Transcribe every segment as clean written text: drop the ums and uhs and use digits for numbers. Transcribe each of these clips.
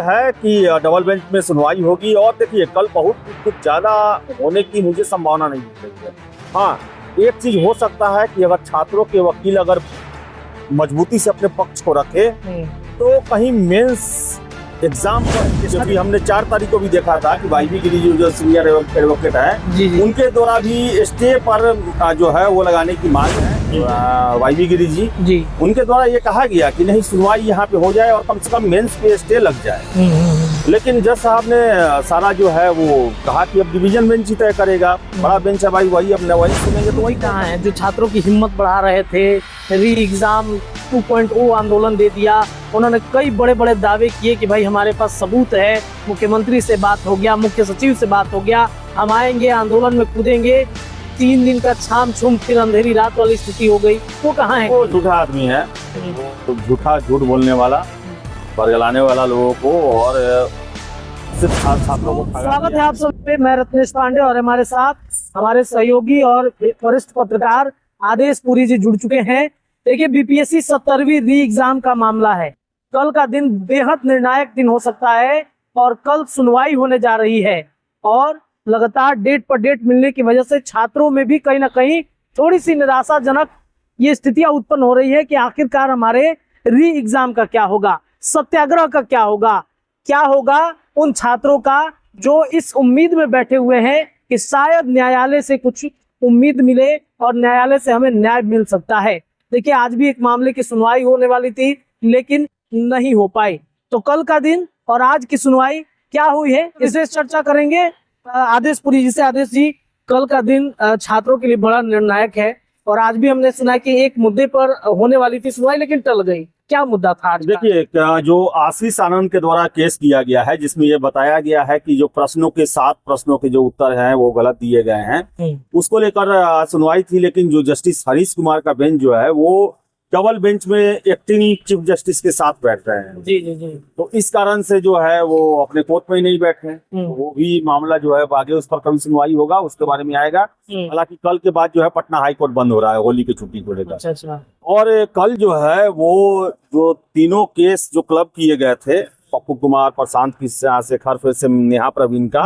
है कि double bench में सुनवाई होगी और देखिए कल बहुत कुछ ज्यादा होने की मुझे संभावना नहीं दिख रही है। हाँ, एक चीज हो सकता है कि अगर छात्रों के वकील अगर मजबूती से अपने पक्ष को रखे तो कहीं मेंस एग्जाम पर, क्योंकि हमने 4 तारीख को भी देखा था कि वाईवी गिरी जो सीनियर एडवोकेट है उनके द्वारा भी स्टे पर जो है वो लगाने की मांग है। वाईवी गिरी जी उनके द्वारा ये कहा गया कि नहीं, सुनवाई यहाँ पे हो जाए और कम से कम मेंस पे स्टे लग जाए। लेकिन जज साहब ने सारा जो है वो कहा कि अब डिवीजन बेंच ही तय करेगा, बड़ा बेंच है भाई, वही अब वही सुनेंगे। तो वही कहाँ है जो छात्रों की हिम्मत बढ़ा रहे थे, री एग्जाम 2.0 आंदोलन दे दिया। उन्होंने कई बड़े बड़े दावे किए कि भाई हमारे पास सबूत है, मुख्यमंत्री से बात हो गया, मुख्य सचिव से बात हो गया, हम आएंगे, आंदोलन में कूदेंगे। 3 दिन का छाम छुम फिर अंधेरी रात वाली स्थिति हो गई। वो कहाँ है? वो झूठा आदमी है, तो झूठ बोलने वाला, बरगलाने वाला लोगों को और सिर्फ छात्रों को। स्वागत है आप सब पे, मैं रत्नेश पांडे और हमारे साथ हमारे सहयोगी और वरिष्ठ पत्रकार आदेश पुरी जी जुड़ चुके हैं। देखिए, बीपीएससी 70वीं री एग्जाम का मामला है। कल का दिन बेहद निर्णायक दिन हो सकता है और कल सुनवाई होने जा रही है और लगातार डेट पर डेट मिलने की वजह से छात्रों में भी कहीं ना कहीं थोड़ी सी निराशाजनक ये स्थितियां उत्पन्न हो रही है कि आखिरकार हमारे री एग्जाम का क्या होगा, सत्याग्रह का क्या होगा उन छात्रों का जो इस उम्मीद में बैठे हुए हैं कि शायद न्यायालय से कुछ उम्मीद मिले और न्यायालय से हमें न्याय मिल सकता है। देखिए, आज भी एक मामले की सुनवाई होने वाली थी लेकिन नहीं हो पाई। तो कल का दिन और आज की सुनवाई क्या हुई है, इसे चर्चा करेंगे आदेश पुरी जी से। आदेश जी, कल का दिन छात्रों के लिए बड़ा निर्णायक है और आज भी हमने सुना कि एक मुद्दे पर होने वाली थी सुनवाई लेकिन टल गई। क्या मुद्दा था आज? देखिए, जो आशीष आनंद के द्वारा केस किया गया है जिसमें ये बताया गया है कि जो प्रश्नों के 7 प्रश्नों के जो उत्तर हैं वो गलत दिए गए हैं, उसको लेकर सुनवाई थी। लेकिन जो जस्टिस हरीश कुमार का बेंच जो है वो डबल बेंच में एक्टिंग चीफ जस्टिस के साथ बैठ रहे हैं। जी। तो इस कारण से जो है वो अपने कोर्ट में ही नहीं बैठे। तो वो भी मामला जो है आगे उस पर कभी सुनवाई होगा, उसके बारे में आएगा। हालांकि कल के बाद जो है पटना हाई कोर्ट बंद हो रहा है होली की छुट्टी को लेकर। अच्छा। और कल जो है वो जो तीनों केस जो क्लब किए गए थे, पप्पू कुमार, प्रशांत शेखर, फिर से नेहा प्रवीण का,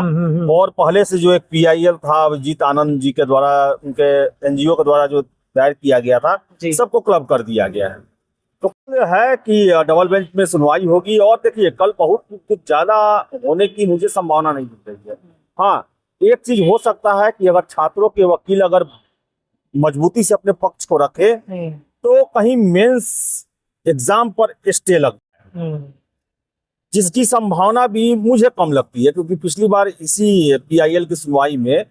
और पहले से जो एक PIL था अभिजीत आनंद जी के द्वारा, उनके NGO के द्वारा जो दायर किया गया था, सबको क्लब कर दिया गया है। तो है कि डबल बेंच में सुनवाई होगी और देखिए कल बहुत कुछ ज्यादा होने की मुझे संभावना नहीं दिख रही है। हाँ, एक चीज हो सकता है कि अगर छात्रों के वकील अगर मजबूती से अपने पक्ष को रखे तो कहीं मेंस एग्जाम पर स्टे लग जाए, जिसकी संभावना भी मुझे कम लगती है। क्योंकि पिछली बार इसी PIL की सुनवाई में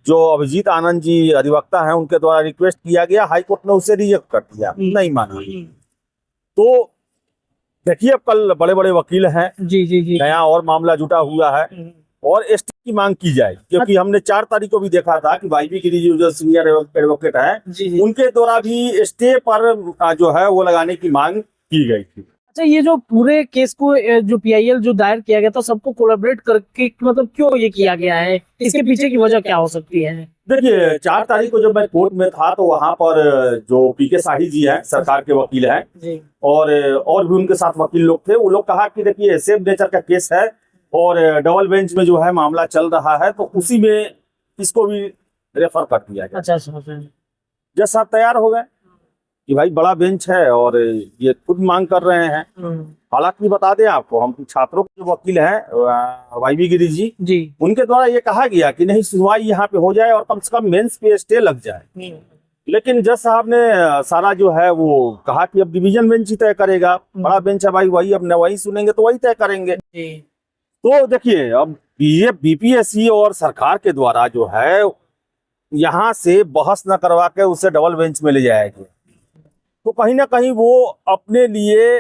जो अभिजीत आनंद जी अधिवक्ता हैं उनके द्वारा रिक्वेस्ट किया गया, हाई कोर्ट ने उसे रिजेक्ट कर दिया, नहीं माना। तो देखिए, अब कल बड़े बड़े वकील हैं, जी नया और मामला जुटा हुआ है और स्टे की मांग की जाए। क्योंकि हमने 4 तारीख को भी देखा था कि वाईवी गिरी जी जो सीनियर एडवोकेट है उनके द्वारा भी स्टे पर जो है वो लगाने की मांग की गई थी। अच्छा, ये जो पूरे केस को जो PIL जो दायर किया गया था, सबको कोलैबोरेट करके मतलब क्यों ये किया गया है, इसके पीछे की वजह क्या हो सकती है? देखिए, 4 तारीख को जब मैं कोर्ट में था तो वहां पर जो PK शाही जी हैं, सरकार के वकील हैं, और भी उनके साथ वकील लोग थे। वो लोग कहा कि देखिए सेम नेचर का केस है और डबल बेंच में जो है मामला चल रहा है, तो उसी में इसको भी रेफर कर दिया गया। अच्छा। जज साहब तैयार हो गए कि भाई बड़ा बेंच है और ये खुद मांग कर रहे हैं। हालांकि बता दें आपको, हम छात्रों के जो वकील हैं वाईवी गिरी जी उनके द्वारा ये कहा गया कि नहीं, सुनवाई यहाँ पे हो जाए और कम से कम मेंस पे स्टे लग जाए। लेकिन जज साहब ने सारा जो है वो कहा कि अब डिवीजन बेंच ही तय करेगा, बड़ा बेंच है भाई, वही अब वही सुनेंगे तो वही तय करेंगे। तो देखिए, अब ये BPSC और सरकार के द्वारा जो है यहाँ से बहस न करवा के उसे डबल बेंच में ले जाएगी, तो कहीं ना कहीं वो अपने लिए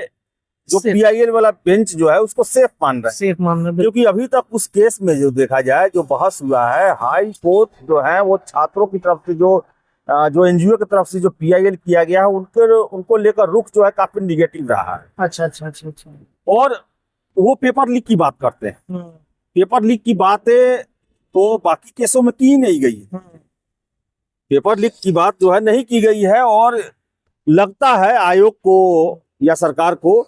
जो PIL वाला बेंच जो है उसको सेफ मान रहे हैं। क्योंकि अभी तक उस केस में जो देखा जाए, जो बहस हुआ है, हाई कोर्ट जो है वो छात्रों की तरफ से जो NGO की तरफ से जो PIL किया गया है उनको लेकर रुख जो है काफी निगेटिव रहा है। अच्छा। और वो पेपर लीक की बात करते हैं। पेपर लीक की बातें तो बाकी केसों में की नहीं गई, पेपर लीक की बात जो है नहीं की गई है। और लगता है आयोग को या सरकार को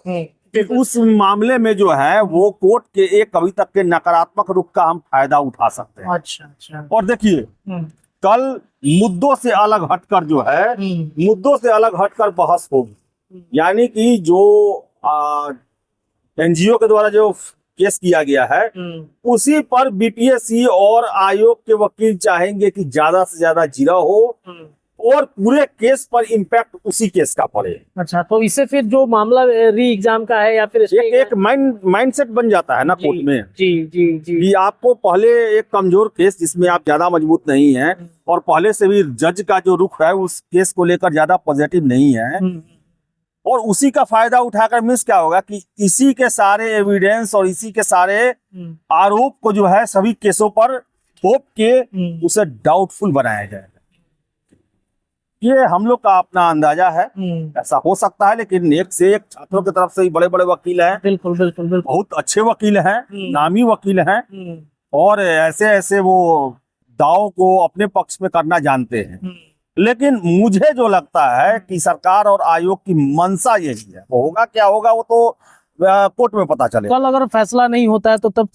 कि उस मामले में जो है वो कोर्ट के एक अभी तक के नकारात्मक रुख का हम फायदा उठा सकते हैं। अच्छा अच्छा। और देखिए कल मुद्दों से अलग हटकर जो है मुद्दों से अलग हटकर बहस होगी, यानी कि जो एनजीओ के द्वारा जो केस किया गया है उसी पर बीपीएससी और आयोग के वकील चाहेंगे कि ज्यादा से ज्यादा जीरा हो और पूरे केस पर इम्पैक्ट उसी केस का पड़े। अच्छा, तो इससे फिर जो मामला री एग्जाम का है या फिर एक माइंडसेट बन जाता है ना कोर्ट में। जी जी जी। कि आपको पहले एक कमजोर केस जिसमें आप ज्यादा मजबूत नहीं हैं और पहले से भी जज का जो रुख है उस केस को लेकर ज्यादा पॉजिटिव नहीं है, और उसी का फायदा उठाकर मिस क्या होगा कि इसी के सारे एविडेंस और इसी के सारे आरोप को जो है सभी केसों पर थोप के उसे डाउटफुल बनाया जाएगा। ये हम लोग का अपना अंदाजा है, ऐसा हो सकता है, लेकिन एक से एक छात्रों की तरफ से ही बड़े बड़े वकील हैं। बिल्कुल बिल्कुल बिल्कुल, बहुत अच्छे वकील हैं, नामी वकील हैं, और ऐसे ऐसे वो दाव को अपने पक्ष में करना जानते हैं। लेकिन मुझे जो लगता है कि सरकार और आयोग की मंशा यही है, वो होगा क्या होगा वो तो कोर्ट में पता चलेगा। कल अगर फैसला नहीं होता है तो तब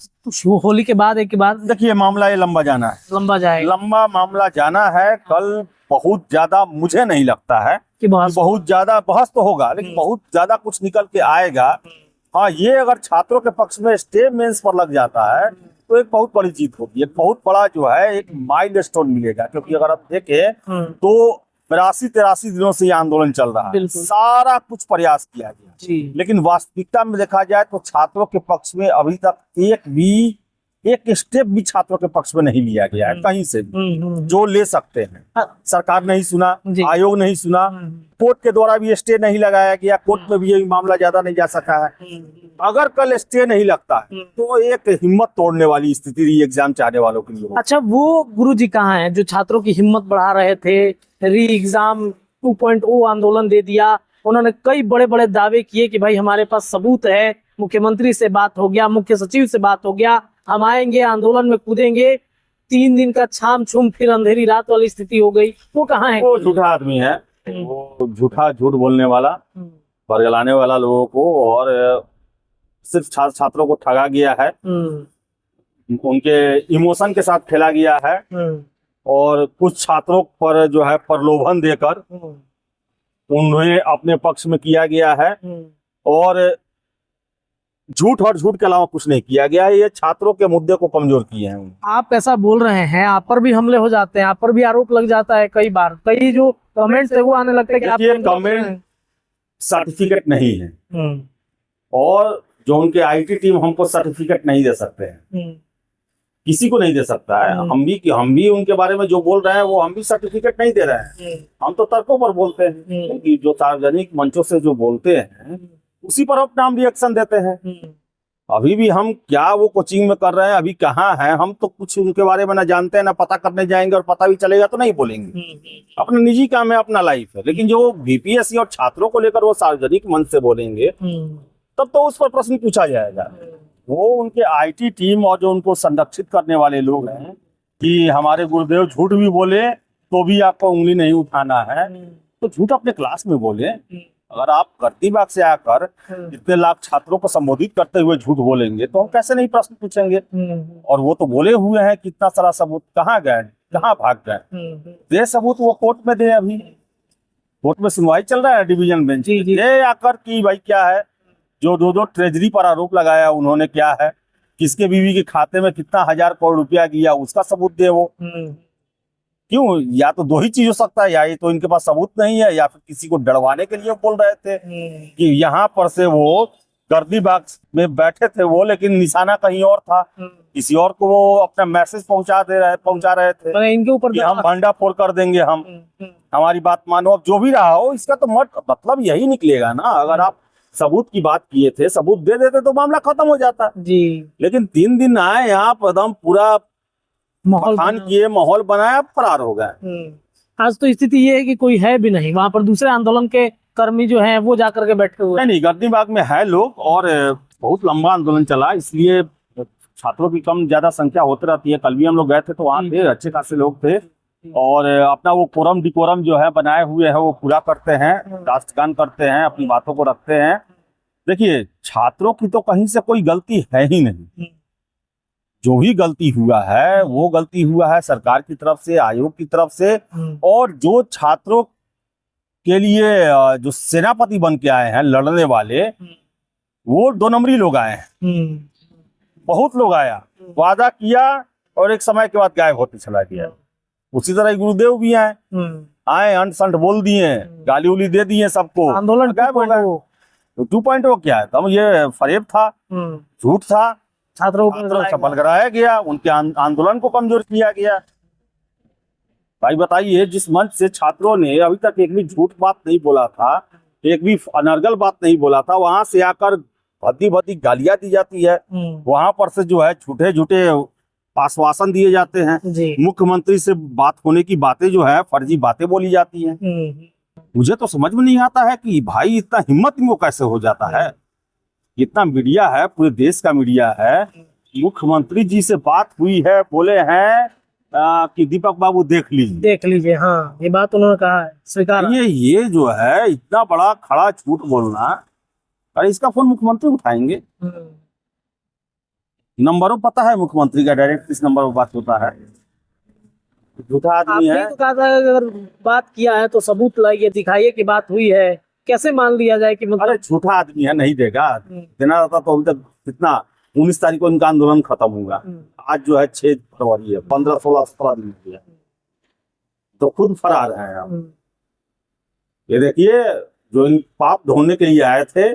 होली के बाद एक के बाद देखिए मामला ये लंबा जाना है, लंबा जाएगा, लंबा मामला जाना है। कल बहुत ज्यादा मुझे नहीं लगता है कि बहुत ज्यादा बहस तो होगा, लेकिन बहुत ज्यादा कुछ निकल के आएगा। हाँ, ये अगर छात्रों के पक्ष में स्टे मेंस पर लग जाता है तो एक बहुत बड़ी जीत होगी, एक बहुत बड़ा जो है एक माइलस्टोन मिलेगा। क्योंकि अगर आप देखें तो 82-83 दिनों से ये आंदोलन चल रहा है, सारा कुछ प्रयास किया गया, लेकिन वास्तविकता में देखा जाए तो छात्रों के पक्ष में अभी तक एक स्टेप भी छात्रों के पक्ष में नहीं लिया गया है कहीं से भी, जो ले सकते हैं। सरकार नहीं सुना, आयोग नहीं सुना, कोर्ट के द्वारा भी स्टे नहीं लगाया गया, कोर्ट में भी ये मामला ज्यादा नहीं जा सका है। अगर कल स्टे नहीं लगता है तो एक हिम्मत तोड़ने वाली स्थिति री एग्जाम चाहने वालों के लिए। अच्छा, वो गुरुजी कहाँ हैं जो छात्रों की हिम्मत बढ़ा रहे थे? री एग्जाम 2.0 आंदोलन दे दिया, उन्होंने कई बड़े बड़े दावे किए कि भाई हमारे पास सबूत है, मुख्यमंत्री से बात हो गया, मुख्य सचिव से बात हो गया, हम आएंगे, आंदोलन में कूदेंगे। 3 दिन का छाम छुम फिर अंधेरी रात वाली स्थिति हो गई। वो कहाँ है? वो झूठा आदमी है, वो झूठ बोलने वाला, बरगलाने वाला लोगों को, और सिर्फ छात्रों को ठगा गया है, उनके इमोशन के साथ खेला गया है, और कुछ छात्रों पर जो है प्रलोभन देकर उन्हें अपने पक्ष में किया गया है, और झूठ और झूठ के अलावा कुछ नहीं किया गया है। ये छात्रों के मुद्दे को कमजोर किए हैं। आप ऐसा बोल रहे हैं, आप पर भी हमले हो जाते हैं, आप पर भी आरोप लग जाता है कई बार, कई जो कमेंट्स है वो आने लगते हैं कि आप कमेंट सर्टिफिकेट नहीं है, और जो उनके आईटी टीम हमको सर्टिफिकेट नहीं दे सकते हैं, किसी को नहीं दे सकता है। हम भी उनके बारे में जो बोल रहे हैं वो हम भी सर्टिफिकेट नहीं दे रहे हैं, हम तो तर्कों पर बोलते हैं, क्योंकि जो सार्वजनिक मंचों से जो बोलते हैं उसी पर अपना हम रिएक्शन देते हैं। अभी भी हम क्या वो कोचिंग में कर रहे हैं, अभी कहाँ हैं, हम तो कुछ उनके बारे में ना जानते हैं, ना पता करने जाएंगे, और पता भी चलेगा तो नहीं बोलेंगे। अपना निजी काम है, अपना लाइफ है। लेकिन जो बीपीएससी और छात्रों को लेकर वो सार्वजनिक मंच से बोलेंगे तब तो उस पर प्रश्न पूछा जाएगा। वो उनके आईटी टीम और जो उनको संरक्षित करने वाले लोग हैं कि हमारे गुरुदेव झूठ भी बोले तो भी आपको उंगली नहीं उठाना है, तो झूठ अपने क्लास में बोले। अगर आप गर्दीबाग से आकर इतने लाख छात्रों को संबोधित करते हुए झूठ बोलेंगे तो हम कैसे नहीं प्रश्न पूछेंगे। और वो तो बोले हुए हैं, कितना सारा सबूत, कहाँ गए, कहाँ भाग गए, ये सबूत वो कोर्ट में दे। अभी कोर्ट में सुनवाई चल रहा है डिवीजन बेंच, ये आकर की भाई क्या है, जो 2 ट्रेजरी पर आरोप लगाया उन्होंने क्या है, किसके बीवी के खाते में कितना 1000 करोड़ रुपया गया, उसका सबूत दे वो। क्यों? या तो 2 ही चीज हो सकता है, या ये तो इनके पास सबूत नहीं है, या फिर किसी को डरवाने के लिए बोल रहे थे कि यहाँ पर से वो गर्दीबाग में बैठे थे वो, लेकिन निशाना कहीं और था, किसी और को वो अपना मैसेज पहुंचा रहे थे इनके ऊपर कि हम भंडा फोड़ कर देंगे, हम हमारी बात मानो। अब जो भी रहा हो, इसका तो मतलब यही निकलेगा ना, अगर आप सबूत की बात किए थे, सबूत दे देते तो मामला खत्म हो जाता जी। लेकिन 3 दिन आए यहाँ पर, एकदम पूरा माहौल किए, माहौल बनाया, फरार हो गए। आज तो स्थिति ये है कि कोई है भी नहीं वहां पर, दूसरे आंदोलन के कर्मी जो हैं वो जाकर के बैठे हुए। नहीं, गर्दीबाग में है लोग, और बहुत लंबा आंदोलन चला, इसलिए छात्रों की कम ज्यादा संख्या होती रहती है। कल भी हम लोग गए थे तो वहाँ थे, अच्छे खासे लोग थे, और अपना वो कोरम डिकोरम जो है बनाए हुए है वो पूरा करते हैं, राष्ट्रगान करते हैं, अपनी बातों को रखते हैं, देखिए, छात्रों की तो कहीं से कोई गलती है ही नहीं। जो भी गलती हुआ है वो गलती हुआ है सरकार की तरफ से, आयोग की तरफ से, और जो छात्रों के लिए जो सेनापति बन के आए हैं लड़ने वाले, वो 2 नंबरी लोग आए हैं। बहुत लोग आया, वादा किया और एक समय के बाद गायब होते चला गया। उसी तरह गुरुदेव भी आए, अंट संट बोल दिए, गाली उली दे दिए सबको, आंदोलन गायब हो गए। 2.0 क्या है, तब ये फरेब था, झूठ था, छात्रों छात्रों को सफल कराया गया, उनके आंदोलन को कमजोर किया गया। भाई बताइए, जिस मंच से छात्रों ने अभी तक एक भी झूठ बात नहीं बोला था, एक भी अनर्गल बात नहीं बोला था, वहां से आकर भद्दी भद्दी गालियां दी जाती है, वहां पर से जो है झूठे झूठे आश्वासन दिए जाते हैं, मुख्यमंत्री से बात होने की बातें जो है फर्जी बातें बोली जाती हैं। मुझे तो समझ में नहीं आता है कि भाई इतना हिम्मत इनको कैसे हो जाता है। इतना मीडिया है, पूरे देश का मीडिया है, मुख्यमंत्री जी से बात हुई है, बोले हैं कि दीपक बाबू देख लीजिए। हाँ, ये बात उन्होंने कहा है, स्वीकार। ये जो है इतना बड़ा खड़ा झूठ बोलना, अरे इसका फोन मुख्यमंत्री उठाएंगे। नंबरों पता है मुख्यमंत्री का, डायरेक्ट किस नंबर पर बात होता है। झूठा आदमी है। आपने तो कहा था अगर बात किया है तो सबूत लाइए, दिखाइए कि बात हुई है, कैसे मान लिया जाए कि मतलब। अरे झूठा आदमी है, नहीं देगा। देना रहता तो अभी तक कितना 19 तारीख को इनका आंदोलन खत्म होगा। आज जो है 6 फरवरी है, 15, 16, 17 दिन हो गया, तो खुद फरार है आप। ये देखिए, जो इन पाप धोने के लिए आए थे,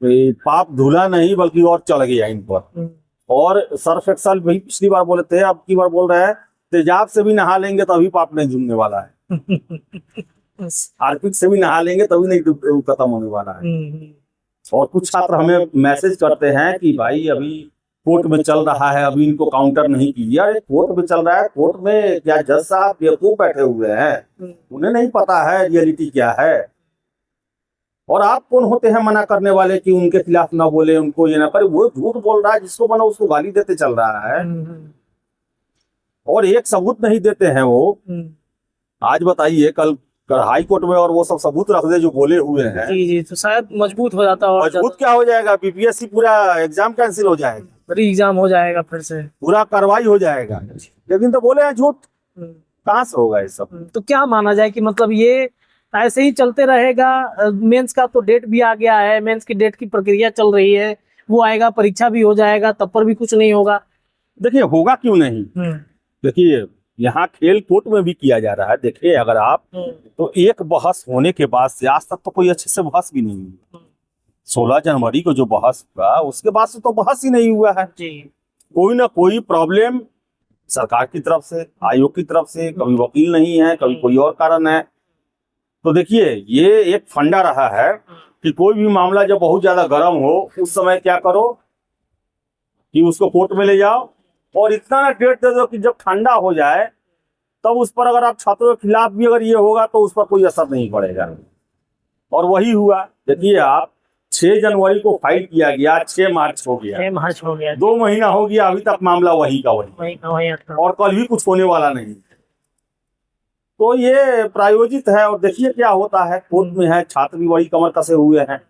पाप धुला नहीं बल्कि और चढ़ गया इन पर। और सर्फ एक्सल भी पिछली बार बोले थे, अब की बार बोल रहे हैं तेजाब से भी नहा लेंगे तभी पाप नहीं झूमने वाला है। हार्पिक से भी नहा लेंगे तभी नहीं खत्म होने वाला है। और कुछ छात्र हमें मैसेज करते हैं कि भाई अभी कोर्ट में चल रहा है, अभी इनको काउंटर नहीं कीजिए। अरे कोर्ट में चल रहा है, कोर्ट में क्या जज साहब बेवकूफ बैठे हुए हैं, उन्हें नहीं पता है रियलिटी क्या है। और आप कौन होते हैं मना करने वाले कि उनके खिलाफ ना बोले, उनको ये ना करे। वो झूठ बोल रहा है, जिसको बना उसको गाली देते चल रहा है, और एक सबूत नहीं देते हैं वो। आज बताइए, कल हाई कोर्ट में और वो सब सबूत रख दे जो बोले हुए हैं। जी, तो शायद मजबूत हो जाता। और मजबूत क्या हो जाएगा, बीपीएससी पूरा एग्जाम कैंसिल हो जाएगा, री एग्जाम हो जाएगा, फिर से पूरा कार्रवाई हो जाएगा। लेकिन तो बोले हैं झूठ, कहाँ से होगा ये सब। तो क्या माना जाए कि मतलब ये ऐसे ही चलते रहेगा। मेंस का तो डेट भी आ गया है, मेंस की डेट की प्रक्रिया चल रही है, वो आएगा, परीक्षा भी हो जाएगा, तब पर भी कुछ नहीं होगा। देखिए होगा क्यों नहीं। देखिए यहाँ खेल कोर्ट में भी किया जा रहा है। देखिए अगर आप तो एक बहस होने के बाद से आज तक तो कोई अच्छे से बहस भी नहीं हुई। 16 जनवरी को जो बहस हुआ उसके बाद से तो बहस ही नहीं हुआ है। कोई ना कोई प्रॉब्लम सरकार की तरफ से, आयोग की तरफ से, कभी वकील नहीं है, कभी कोई और कारण है। तो देखिए ये एक फंडा रहा है कि कोई भी मामला जब बहुत ज्यादा गर्म हो उस समय क्या करो कि उसको कोर्ट में ले जाओ और इतना ना डेट दे दो कि जब ठंडा हो जाए तब उस पर अगर आप छात्रों के खिलाफ भी अगर ये होगा तो उस पर कोई असर नहीं पड़ेगा। और वही हुआ। देखिए आप 6 जनवरी को फाइल किया गया, 6 मार्च हो गया, 2 महीना हो गया, अभी तक मामला वही का वही और कल भी कुछ होने वाला नहीं। तो ये प्रायोजित है और देखिए क्या होता है। कोर्ट में है, छात्र भी वही कमर कसे हुए हैं,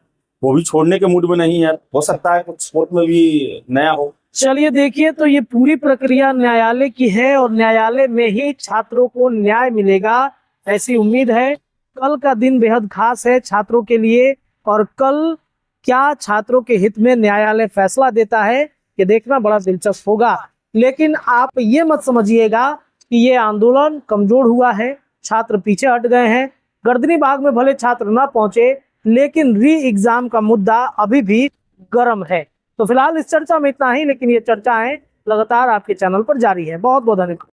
वो भी छोड़ने के मूड में नहीं है। हो सकता है कुछ कोर्ट में भी नया हो। चलिए देखिए, तो ये पूरी प्रक्रिया न्यायालय की है और न्यायालय में ही छात्रों को न्याय मिलेगा, ऐसी उम्मीद है। कल का दिन बेहद खास है छात्रों के लिए, और कल क्या छात्रों के हित में न्यायालय फैसला देता है ये देखना बड़ा दिलचस्प होगा। लेकिन आप ये मत समझिएगा कि ये आंदोलन कमजोर हुआ है, छात्र पीछे हट गए हैं। गर्दनी बाग में भले छात्र ना पहुंचे, लेकिन री एग्जाम का मुद्दा अभी भी गर्म है। तो फिलहाल इस चर्चा में इतना ही, लेकिन ये चर्चाएं लगातार आपके चैनल पर जारी है। बहुत बहुत धन्यवाद।